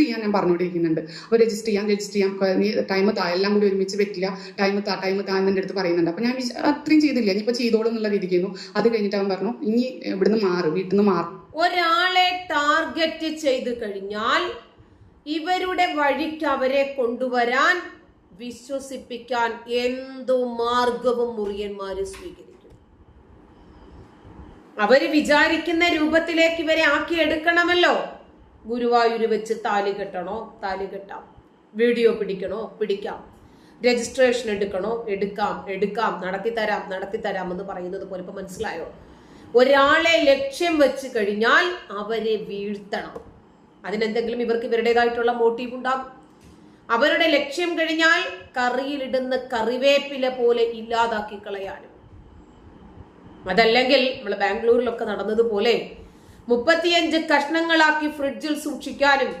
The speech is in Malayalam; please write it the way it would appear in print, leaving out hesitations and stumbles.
ചെയ്യാൻ ഞാൻ പറഞ്ഞുകൊണ്ടിരിക്കുന്നുണ്ട്. അപ്പോൾ രജിസ്റ്റർ ചെയ്യാം ടൈം എല്ലാം കൂടി ഒരുമിച്ച് പറ്റില്ല, ടൈം എൻ്റെ അടുത്ത് പറയുന്നുണ്ട്. അപ്പോൾ ഞാൻ അത്രയും ചെയ്തില്ല, ഇനിയിപ്പോൾ ചെയ്തോളും എന്നുള്ള രീതിക്കുന്നു. അത് കഴിഞ്ഞിട്ട് അവൻ പറഞ്ഞു ഇനി ഇവിടുന്ന് മാറും, വീട്ടിൽ നിന്ന് മാറും. ഒരാളെ ടാർഗറ്റ് ചെയ്ത് കഴിഞ്ഞാൽ ഇവരുടെ വഴിക്ക് അവരെ കൊണ്ടുവരാൻ വിശ്വസിപ്പിക്കാൻ എന്തു മാർഗവും മുറിയന്മാര് സ്വീകരിക്കും. അവര് വിചാരിക്കുന്ന രൂപത്തിലേക്ക് ഇവരെ ആക്കി എടുക്കണമല്ലോ. ഗുരുവായൂര് വെച്ച് താലി കെട്ടണോ, താലി കെട്ടാം. വീഡിയോ പിടിക്കണോ, പിടിക്കാം. രജിസ്ട്രേഷൻ എടുക്കണോ, എടുക്കാം. നടത്തിത്തരാം എന്ന് പറയുന്നത് പോലെ. ഇപ്പൊ മനസ്സിലായോ? ഒരാളെ ലക്ഷ്യം വെച്ച് കഴിഞ്ഞാൽ അവരെ വീഴ്ത്തണം. അതിനെന്തെങ്കിലും ഇവർക്ക് ഇവരുടേതായിട്ടുള്ള മോട്ടീവ് ഉണ്ടാകും. അവരുടെ ലക്ഷ്യം കഴിഞ്ഞാൽ കറിയിലിടുന്ന കറിവേപ്പില പോലെ ഇല്ലാതാക്കി കളയാനും. അതല്ലെങ്കിൽ നമ്മൾ ബാംഗ്ലൂരിലൊക്കെ നടന്നതുപോലെ 35 കഷ്ണങ്ങളാക്കി ഫ്രിഡ്ജിൽ സൂക്ഷിക്കാനും